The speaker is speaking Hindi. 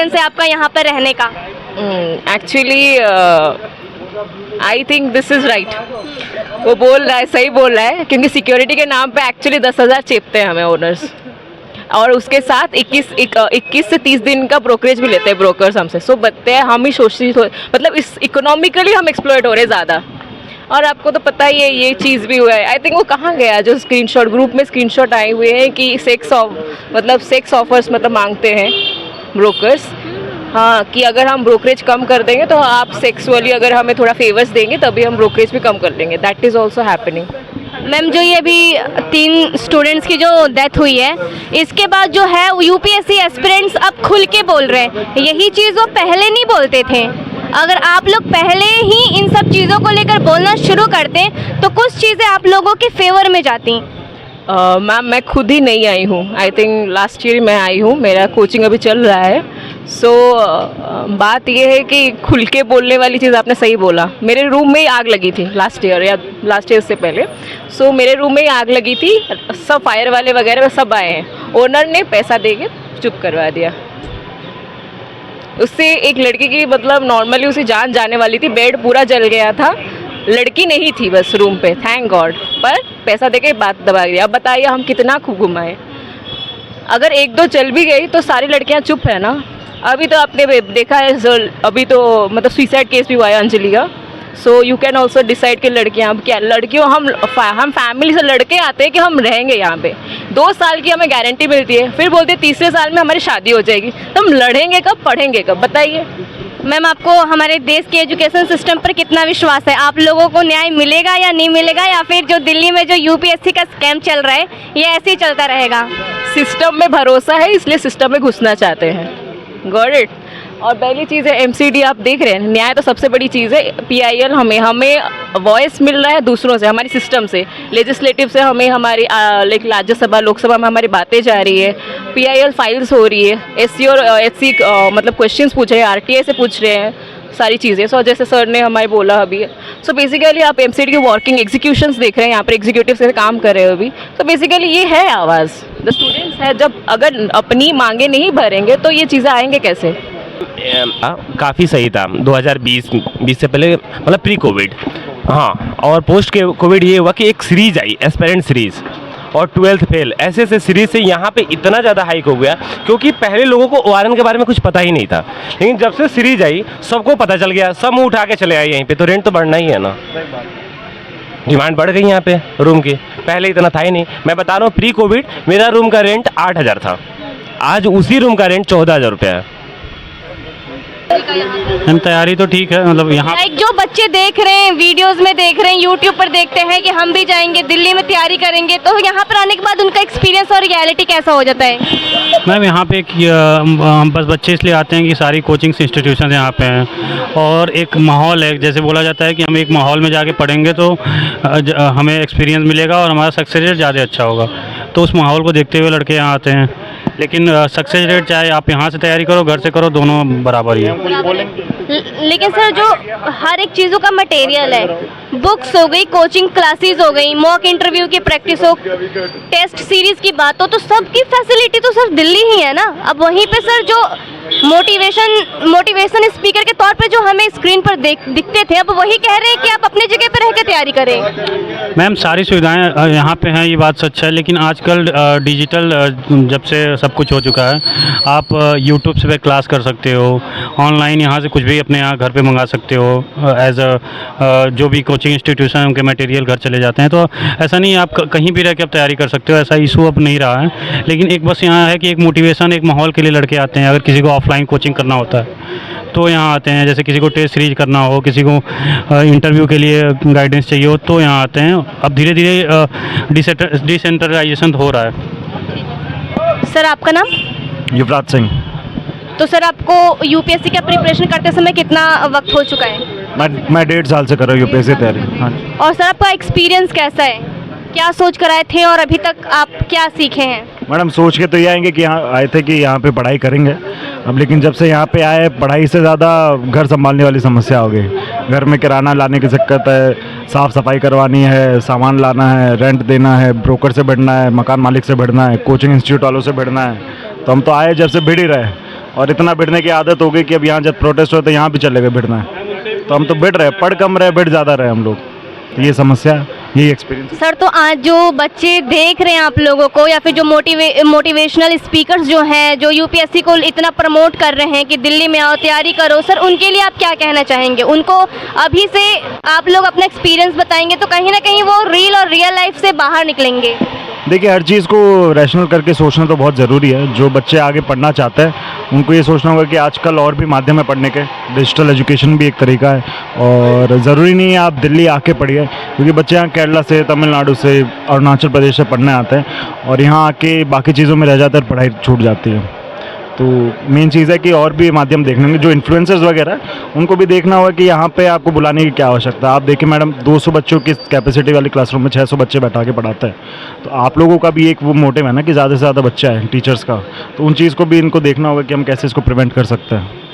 एक्सपीरियंस है आपका यहाँ पर रहने का? Actually I think this is right. वो बोल रहा है, सही बोल रहा है, क्योंकि सिक्योरिटी के नाम पे एक्चुअली 10,000 चेपते हैं हमें ओनर्स, और उसके साथ 21 से 30 दिन का ब्रोकरेज भी लेते हैं ब्रोकर्स हमसे। सो बताते हैं हम ही शोषित हो, मतलब इस इकोनॉमिकली हम एक्सप्लॉइट हो रहे ज़्यादा। और आपको तो पता ही है ये चीज़ भी हुआ है। आई थिंक वो कहाँ गया जो स्क्रीनशॉट ग्रुप में स्क्रीनशॉट आए हुए हैं कि सेक्स ऑफर्स मतलब मांगते हैं ब्रोकर्स। हाँ, कि अगर हम ब्रोकरेज कम कर देंगे तो आप सेक्सुअली अगर हमें थोड़ा फेवर्स देंगे तभी हम ब्रोकरेज भी कम कर देंगे। That is also happening. Ma'am, जो ये अभी 3 स्टूडेंट्स की जो डेथ हुई है, इसके बाद जो है यूपीएससी एस्पिरेंट्स अब खुल के बोल रहे हैं। यही चीज़ वो पहले नहीं बोलते थे। अगर आप लोग पहले ही इन सब चीज़ों को लेकर बोलना शुरू करते तो कुछ चीज़ें आप लोगों के फेवर में जाती। मैम, मैं खुद ही नहीं आई हूँ। आई थिंक लास्ट ईयर मैं आई हूँ, मेरा कोचिंग अभी चल रहा है। सो बात ये है कि खुल के बोलने वाली चीज़ आपने सही बोला। मेरे रूम में ही आग लगी थी लास्ट ईयर से पहले। सो मेरे रूम में ही आग लगी थी, सब फायर वाले वगैरह सब आए हैं। ओनर ने पैसा दे के चुप करवा दिया। उससे एक लड़की की मतलब नॉर्मली उसे जान जाने वाली थी, बेड पूरा जल गया था, लड़की नहीं थी बस रूम पे, थैंक गॉड। पर पैसा देके बात दबा दिया। अब बताइए हम कितना खूब घुमाएं। अगर 1-2 चल भी गई तो सारी लड़कियां चुप है ना। अभी तो आपने देखा है, अभी तो मतलब सुसाइड केस भी हुआ है अंजलि का। So you can also decide कि लड़कियां अब क्या, लड़कियों हम फैमिली से लड़के आते हैं कि हम रहेंगे यहाँ पे, 2 साल की हमें गारंटी मिलती है, फिर बोलते हैं तीसरे साल में हमारी शादी हो जाएगी। तो हम लड़ेंगे कब, पढ़ेंगे कब, बताइए। मैम, आपको हमारे देश के एजुकेशन सिस्टम पर कितना विश्वास है? आप लोगों को न्याय मिलेगा या नहीं मिलेगा, या फिर जो दिल्ली में जो यूपीएससी का स्कैम चल रहा है ये ऐसे ही चलता रहेगा? सिस्टम में भरोसा है, इसलिए सिस्टम में घुसना चाहते हैं। Got it. और पहली चीज़ है एमसीडी, आप देख रहे हैं, न्याय तो सबसे बड़ी चीज़ है। पीआईएल हमें वॉइस मिल रहा है दूसरों से, हमारी सिस्टम से, लेजिस्लेटिव से हमें हमारी लाइक राज्यसभा लोकसभा में हमारी बातें जा रही है, पीआईएल फाइल्स हो रही है, एससी और एचसी मतलब क्वेश्चंस पूछ रहे हैं, आरटीआई से पूछ रहे हैं सारी चीज़ें। सो जैसे सर ने हमारे बोला अभी, सो बेसिकली आप एमसीडी की वर्किंग एग्जीक्यूशंस देख रहे हैं, यहाँ पर एग्जीक्यूटिव से काम कर रहे हो अभी। तो बेसिकली ये है आवाज़, द स्टूडेंट्स है। जब अगर अपनी मांगे नहीं भरेंगे तो ये चीज़ें आएंगे कैसे? काफ़ी सही था 2020 से पहले, मतलब प्री कोविड। हाँ, और पोस्ट के कोविड ये हुआ कि एक सीरीज आई, एस्पिरेंट सीरीज़ और 12th फेल, ऐसे सीरीज़ से यहाँ पे इतना ज़्यादा हाइक हो गया, क्योंकि पहले लोगों को ओआरएन के बारे में कुछ पता ही नहीं था। लेकिन जब से सीरीज आई सबको पता चल गया, सब मुँह उठा के चले आए यहीं पे, तो रेंट तो बढ़ना ही है ना। डिमांड बढ़ गई यहाँ पे रूम की, पहले इतना था ही नहीं। मैं बता रहा हूँ, प्री कोविड मेरा रूम का रेंट 8,000 था, आज उसी रूम का रेंट 14,000 रुपये है। हम तैयारी तो ठीक है, मतलब यहाँ जो बच्चे देख रहे हैं, वीडियोस में देख रहे हैं, यूट्यूब पर देखते हैं कि हम भी जाएंगे दिल्ली में तैयारी करेंगे, तो यहाँ पर आने के बाद उनका एक्सपीरियंस और रियलिटी कैसा हो जाता है? मैम, यहाँ पे हम बस बच्चे इसलिए आते हैं कि सारी कोचिंग इंस्टीट्यूशन यहाँ पे हैं, और एक माहौल है, जैसे बोला जाता है कि हम एक माहौल में जाके पढ़ेंगे तो हमें एक्सपीरियंस मिलेगा और हमारा सक्सेस रेट ज़्यादा अच्छा होगा। तो उस माहौल को देखते हुए लड़के यहाँ आते हैं। लेकिन सक्सेस रेट चाहे आप यहाँ से तैयारी करो, घर से करो, दोनों बराबर ही है। लेकिन सर, जो हर एक चीज़ों का मटेरियल है, बुक्स हो गई, कोचिंग क्लासेस हो गई, मॉक इंटरव्यू की प्रैक्टिस हो, टेस्ट सीरीज की बात हो, तो सबकी फैसिलिटी तो सर दिल्ली ही है ना। अब वहीं पे सर जो मोटिवेशन स्पीकर के तौर पे जो हमें स्क्रीन पर दिखते थे, अब वही कह रहे हैं कि आप अपनी जगह पर रह के तैयारी करें। मैम, सारी सुविधाएं यहाँ पे हैं, ये बात सच है, लेकिन आजकल डिजिटल जब से सब कुछ हो चुका है, आप यूट्यूब से क्लास कर सकते हो, ऑनलाइन यहाँ से कुछ भी अपने यहाँ घर पे मंगा सकते हो, एज जो भी कोचिंग इंस्टीट्यूशन है उनके मटेरियल घर चले जाते हैं। तो ऐसा नहीं, आप कहीं भी रह के आप तैयारी कर सकते हो, ऐसा इशू अब नहीं रहा है। लेकिन एक बस यहाँ है कि एक मोटिवेशन, एक माहौल के लिए लड़के आते हैं। अगर किसी को ऑफलाइन कोचिंग करना होता है तो यहाँ आते हैं, जैसे किसी को टेस्ट सीरीज करना हो, किसी को इंटरव्यू के लिए गाइडेंस चाहिए हो, तो यहाँ आते हैं। अब धीरे धीरे डिसेंट्रलाइजेशन हो रहा है। सर, आपका नाम? युवराज सिंह। तो सर, आपको यूपीएससी का प्रिपरेशन करते समय कितना वक्त हो चुका है? मैं 1.5 साल से कर रहा हूँ यूपीएससी तैयारी। हाँ। और सर, आपका एक्सपीरियंस कैसा है? क्या सोच कर आए थे और अभी तक आप क्या सीखे हैं? मैडम, सोच के तो ये आएंगे कि यहाँ आए थे कि यहाँ पे पढ़ाई करेंगे, अब लेकिन जब से यहाँ पे आए, पढ़ाई से ज़्यादा घर संभालने वाली समस्या हो गई। घर में किराना लाने की दिक्कत है, साफ़ सफाई करवानी है, सामान लाना है, रेंट देना है, ब्रोकर से भिड़ना है, मकान मालिक से भिड़ना है, कोचिंग इंस्टीट्यूट वालों से भिड़ना है। तो हम तो आए जब से भिड़ ही रहे, और इतना भिड़ने की आदत हो गई कि अब यहाँ जब प्रोटेस्ट हो तो यहाँ भी चले गए भिड़ना है, तो हम तो भिड़ रहे, पढ़ कम रहे, भिड़ ज़्यादा रहे हम लोग। तो ये समस्या, यही एक्सपीरियंस। सर, तो आज जो बच्चे देख रहे हैं आप लोगों को, या फिर जो मोटिवेशनल स्पीकर्स जो हैं, जो यूपीएससी को इतना प्रमोट कर रहे हैं कि दिल्ली में आओ, तैयारी करो, सर उनके लिए आप क्या कहना चाहेंगे? उनको अभी से आप लोग अपना एक्सपीरियंस बताएंगे तो कहीं ना कहीं वो रील और रियल लाइफ से बाहर निकलेंगे। देखिए, हर चीज़ को रैशनल करके सोचना तो बहुत ज़रूरी है। जो बच्चे आगे पढ़ना चाहते हैं उनको ये सोचना होगा कि आजकल और भी माध्यम है पढ़ने के, डिजिटल एजुकेशन भी एक तरीका है, और ज़रूरी नहीं है आप दिल्ली आके पढ़िए, क्योंकि बच्चे यहाँ केरला से, तमिलनाडु से, अरुणाचल प्रदेश से पढ़ने आते हैं और यहाँ आके बाकी चीज़ों में रह जाते हैं, पढ़ाई छूट जाती है। तो मेन चीज़ है कि और भी माध्यम देखने होंगे, जो इन्फ्लुएंसर्स वगैरह उनको भी देखना होगा कि यहाँ पे आपको बुलाने की क्या आवश्यकता है। आप देखिए मैडम, 200 बच्चों की कैपेसिटी वाली क्लासरूम में 600 बच्चे बैठा के पढ़ाते हैं, तो आप लोगों का भी एक वो मोटिव है ना कि ज़्यादा से ज़्यादा बच्चा है टीचर्स का, तो उन चीज़ को भी इनको देखना होगा कि हम कैसे इसको प्रिवेंट कर सकते हैं।